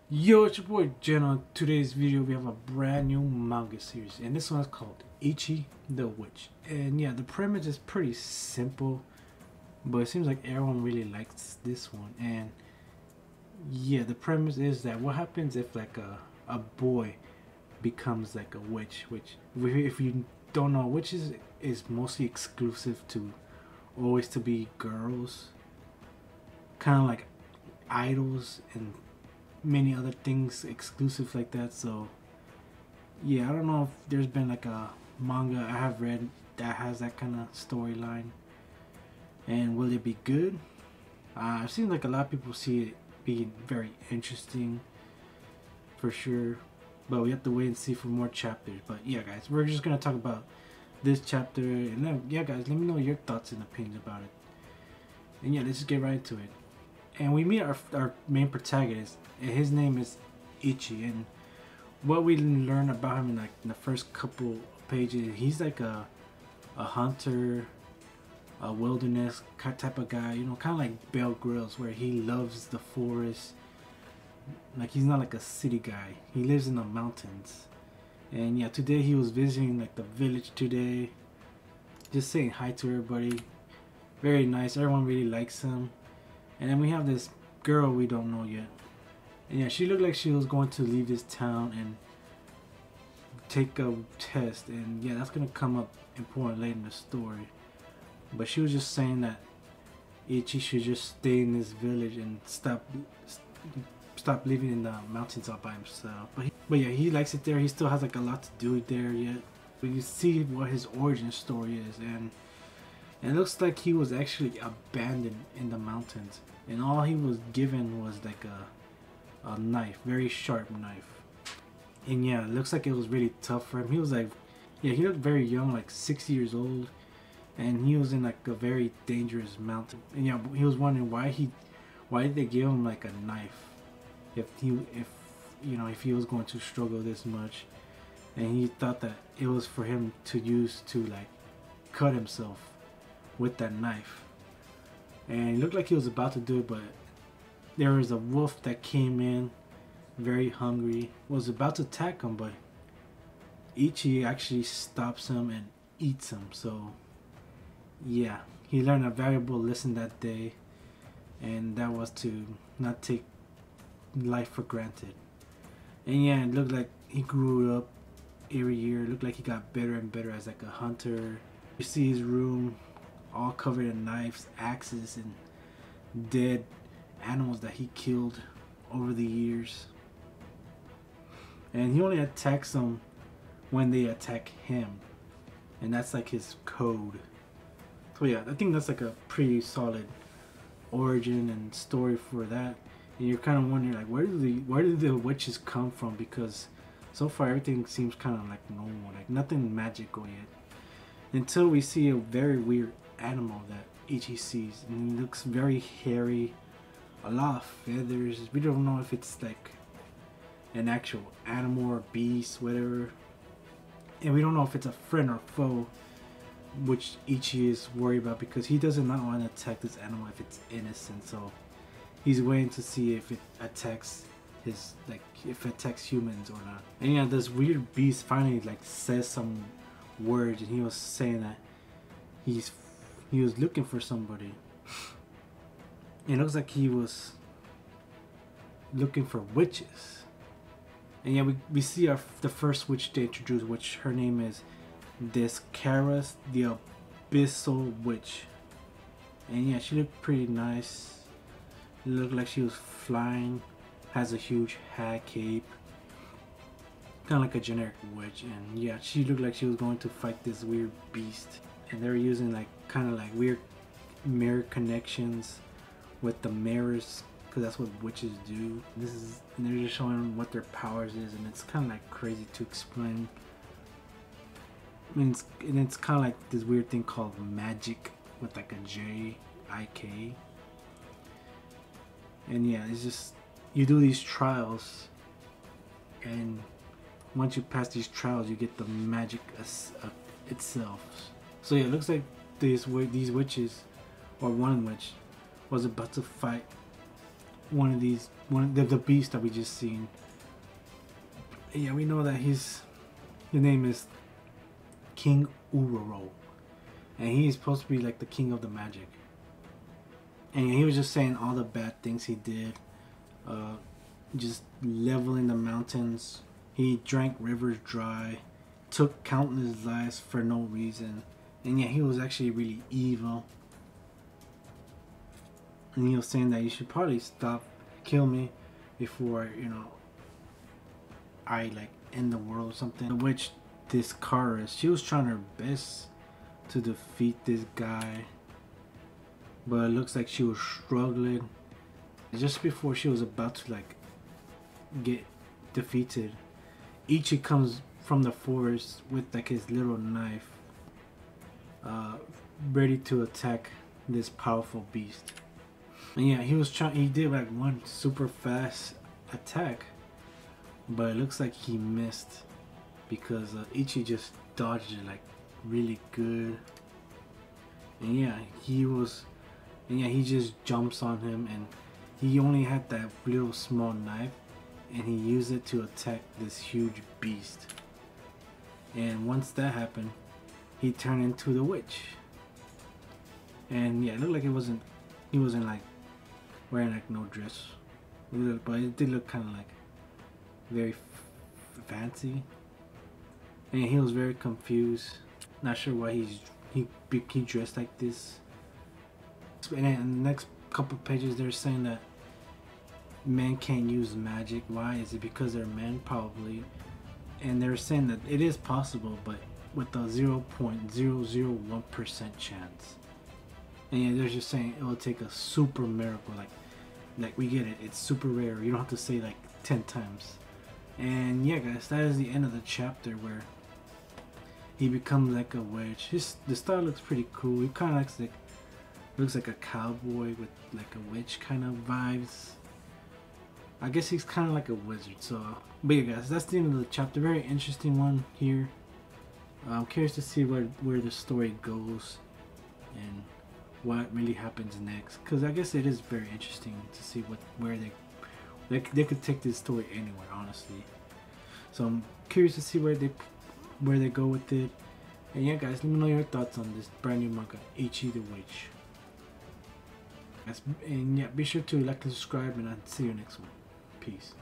Yo, it's your boy Jen. On today's video, we have a brand new manga series, and this one is called Ichi the Witch. And yeah, the premise is pretty simple, but it seems like everyone really likes this one. And yeah, the premise is that what happens if like a boy becomes like a witch, which if you don't know, witches is mostly exclusive to always to be girls, kind of like idols and many other things exclusive like that. So yeah, I don't know if there's been like a manga I have read that has that kind of storyline, and will it be good? I've seen like a lot of people see it being very interesting for sure, but we have to wait and see for more chapters. But yeah, guys, we're just gonna talk about this chapter, and then yeah, guys, let me know your thoughts and opinions about it. And yeah, let's just get right into it. And we meet our main protagonist, and his name is Ichi. And what we learn about him in like in the first couple pages, he's like a hunter, a wilderness type of guy. You know, kind of like Bear Grylls, where he loves the forest. Like he's not like a city guy. He lives in the mountains. And yeah, today he was visiting like the village today, just saying hi to everybody. Very nice. Everyone really likes him. And then we have this girl we don't know yet. And yeah, she looked like she was going to leave this town and take a test. And yeah, that's going to come up important later in the story. But she was just saying that Ichi should just stay in this village and stop living in the mountains all by himself. But yeah, he likes it there. He still has like a lot to do there yet. But you see what his origin story is. And it looks like he was actually abandoned in the mountains, and all he was given was like a knife, very sharp knife. And yeah, it looks like it was really tough for him. He was like, yeah, he looked very young, like 6 years old, and he was in like a very dangerous mountain. And yeah, he was wondering why did they give him like a knife if he was going to struggle this much. And he thought that it was for him to use to like cut himself with that knife. And it looked like he was about to do it, but there was a wolf that came in very hungry, was about to attack him, but Ichi actually stops him and eats him. So yeah, he learned a valuable lesson that day, and that was to not take life for granted. And yeah, it looked like he grew up every year. It looked like he got better and better as like a hunter. You see his room all covered in knives, axes, and dead animals that he killed over the years. And he only attacks them when they attack him, and that's like his code. So yeah, I think that's like a pretty solid origin and story for that. And you're kind of wondering like where do the witches come from, because so far everything seems kind of like normal, like nothing magical yet, until we see a very weird animal that Ichi sees, and it looks very hairy, a lot of feathers. We don't know if it's like an actual animal or beast, whatever, and we don't know if it's a friend or foe, which Ichi is worried about, because he does not want to attack this animal if it's innocent. So he's waiting to see if it attacks if it attacks humans or not. And yeah, this weird beast finally like says some words, and he was saying that he was looking for somebody. It looks like he was looking for witches. And yeah, we see the first witch they introduced, which her name is Descaras, the Abyssal Witch. And yeah, she looked pretty nice. It looked like she was flying, has a huge hat, cape, kind of like a generic witch. And yeah, she looked like she was going to fight this weird beast. And they're using like kind of like weird mirror connections with the mirrors, because that's what witches do. And they're just showing what their powers is, and it's kind of like crazy to explain. I mean, it's kind of like this weird thing called magic with like a J-I-K. And yeah, it's just you do these trials, and once you pass these trials, you get the magic itself. So yeah, it looks like these witches, or one witch, was about to fight the beast that we just seen. Yeah, we know that his name is King Uroro, and he's supposed to be like the king of the magic. And he was just saying all the bad things he did, just leveling the mountains. He drank rivers dry, took countless lives for no reason, and yeah, he was actually really evil. And he was saying that you should probably kill me before, you know, I like end the world or something. Which this Kara, she was trying her best to defeat this guy, but it looks like she was struggling. Just before she was about to like get defeated, Ichi comes from the forest with like his little knife, ready to attack this powerful beast. And yeah, he did like one super fast attack, but it looks like he missed because Ichi just dodged it like really good. And yeah, he just jumps on him, and he only had that little small knife, and he used it to attack this huge beast. And once that happened, he turned into the witch. And yeah, it looked like he wasn't like wearing like no dress, but it did look kind of like very fancy. And he was very confused, not sure why he dressed like this. And then in the next couple pages, they're saying that men can't use magic. Why? Is it because they're men? Probably. And they're saying that it is possible, but with a 0.001% chance. And yeah, they're just saying it will take a super miracle. Like we get it. It's super rare. You don't have to say like 10 times. And yeah, guys, that is the end of the chapter where he becomes like a witch. The style looks pretty cool. He kind of looks like a cowboy with like a witch kind of vibes. I guess he's kind of like a wizard. So, but yeah, guys, that's the end of the chapter. Very interesting one here. I'm curious to see where the story goes and what really happens next. Because I guess it is very interesting to see where they could take this story anywhere, honestly. So I'm curious to see where they go with it. And yeah, guys, let me know your thoughts on this brand new manga, Ichi the Witch. And yeah, be sure to like and subscribe, and I'll see you next one. Peace.